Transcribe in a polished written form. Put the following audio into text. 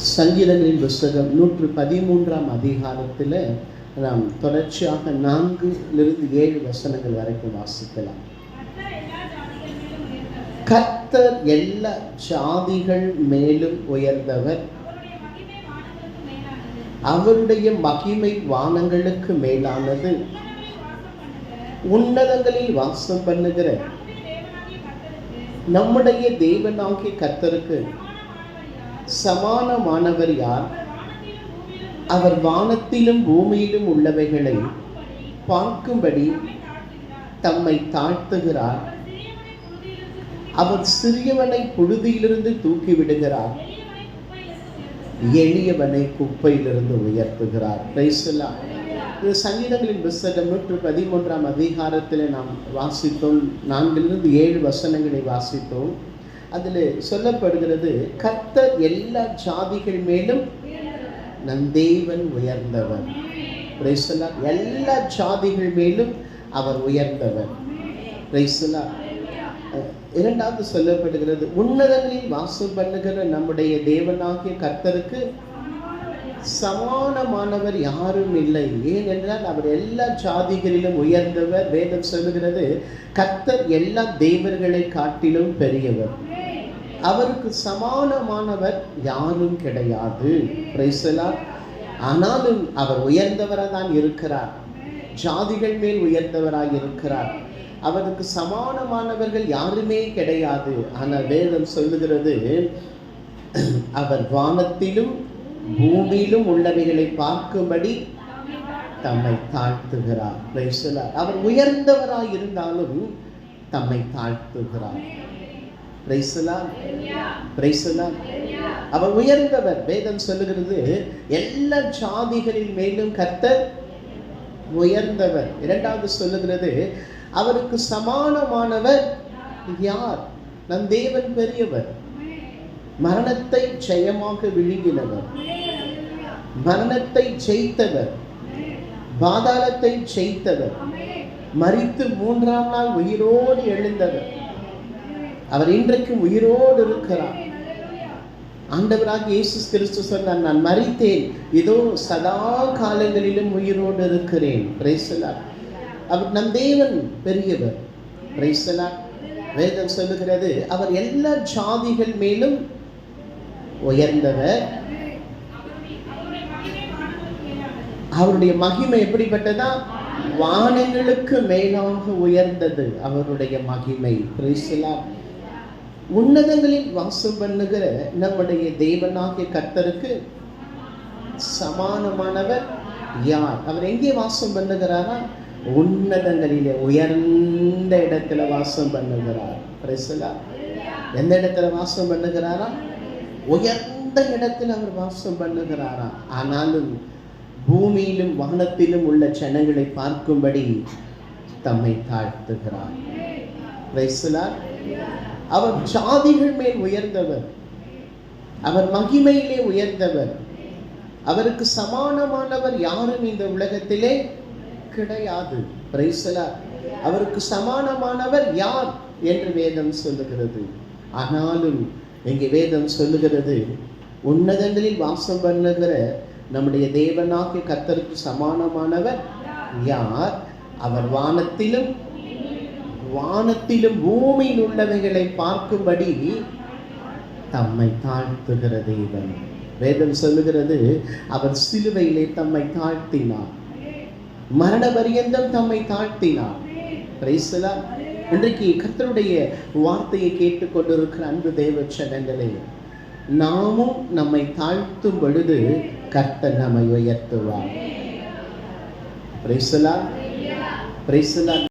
சங்கீதங்களின் புஸ்தகம் 113 அதிகாரத்தில் நாம் தொடர்ச்சியாக 4-7 வசனங்கள் வரைக்கும் வாசிக்கலாம். கர்த்தர் எல்லா ஜாதிகள் மேலும் உயர்ந்தவர், அவருடைய மகிமை வானங்களுக்கு மேலானது. உன்னதங்களில் வாசம் பண்ணுகிற நம்முடைய தேவனாகிய கர்த்தருக்கு சமானமானவர் யார்? அவர் வானத்திலும் பூமியிலும் உள்ளவைகளை பார்க்கும்படி தம்மை தாழ்த்துகிறார். அவர் சிறியவனை புழுதியிலிருந்து தூக்கி விடுகிறார், எளியவனை குப்பையிலிருந்து உயர்த்துகிறார். இது சங்கீதங்களின் புஸ்தகம் 113 அதிகாரத்தில் நாம் வாசித்தோம். 4-7 வசனங்களை வாசித்தோம். அதில் சொல்லப்படுகிறது, கர்த்தர் எல்லா ஜாதிகள் மேலும் நம் தேவன் உயர்ந்தவர். எல்லா ஜாதிகள் மேலும் அவர் உயர்ந்தவர். இரண்டாவது சொல்லப்படுகிறது, உன்னதங்களில் வாசம் பண்ணுகிற நம்முடைய தேவனாகிய கர்த்தருக்கு சமானமானவர் யாரும் இல்லை. ஏனென்றால் அவர் எல்லா ஜாதிகளிலும் உயர்ந்தவர். வேதம் சொல்லுகிறது, கர்த்தர் எல்லா தேவர்களை காட்டிலும் பெரியவர், அவருக்கு சமானமானவர் யாரும் கிடையாது. ஆனாலும் அவர் உயர்ந்தவராக தான் இருக்கிறார், ஜாதிகள் மேல் உயர்ந்தவராக இருக்கிறார். அவருக்கு சமானமானவர்கள் யாருமே கிடையாது. ஆனால் வேதம் சொல்லுகிறது, அவர் வானத்திலும் பூமியிலும் உள்ளவைகளை பார்க்கும்படி தம்மை தாழ்த்துகிறார். அவர் உயர்ந்தவராய் இருந்தாலும் தம்மை தாழ்த்துகிறார். அவர் உயர்ந்தவர். வேதம் சொல்லுகிறது, எல்லா ஜாதிகளின் மேலும் கர்த்தர் உயர்ந்தவர். இரண்டாவது சொல்லுகிறது, அவருக்கு சமானமானவர் யார்? நம் தேவன் பெரியவர், மரணத்தை ஜெயமாக விழுங்கினவர், மரணத்தை ஜெயித்தவர், பாதாளத்தை ஜெயித்தவர், மரித்து 3ஆம் நாள் உயிரோடு எழுந்தவர். அவர் இன்றைக்கும் உயிரோடு இருக்கிறார். ஆண்டவராகிய இயேசு கிறிஸ்து சொன்னார், நான் மரித்தேன், இதோ சதா காலங்களிலும் உயிரோடு இருக்கிறேன். அவர் நம் தேவன் பெரியவர். வேதம் சொல்லுகிறது, அவர் எல்லா ஜாதிகள் மேலும் உயர்ந்தவர். அவருடைய மகிமை எப்படிப்பட்டதா? வானங்களுக்கு மேலாக உயர்ந்தது அவருடைய மகிமை. உன்னதங்களில் வாசம் பண்ணுகிற நம்முடைய தேவனாகிய கர்த்தருக்கு சமானமானவர் யார்? அவர் எங்கே வாசம் பண்ணுகிறாரா? உன்னதங்களிலே உயர்ந்த இடத்துல வாசம் பண்ணுகிறார். எந்த இடத்துல வாசம் பண்ணுகிறாரா? உயர்ந்த இடத்தில் அவர் வாசம் பண்ணுகிறாரா. ஆனாலும் பூமியிலும் வானத்திலும் உள்ள ஜனங்களை பார்க்கும்படி தம்மை தாழ்த்துகிறார். அவர் ஜாதிகள் மேல் உயர்ந்தவர், அவர் மகிமையிலே உயர்ந்தவர். அவருக்கு சமானமானவர் யாரும் இந்த உலகத்திலே கிடையாது. அவருக்கு சமானமானவர் யார் என்று வேதம் சொல்லுகிறது. ஆனாலும் இங்கே வேதம் சொல்லுகிறது, உன்னதங்களில் வாசம் பண்ணுகிற நம்முடைய தேவனாகிய கர்த்தருக்கு சமானமானவர் யார்? அவர் வானத்திலும் பூமியில் உள்ளவைகளை பார்க்கும்படி தம்மை தாழ்த்துகிற தேவன். வேதம் சொல்லுகிறது, அவர் சிலுவையிலே தம்மை தாழ்த்தினார், மரண பரியந்தம் தம்மை தாழ்த்தினார். இன்றைக்கு கர்த்தருடைய வார்த்தையை கேட்டுக்கொண்டிருக்கிற அன்பு தேவ ஜனங்களே, நாமும் நம்மை தாழ்த்தும் பொழுது கர்த்தர் நம்மை உயர்த்துவார்.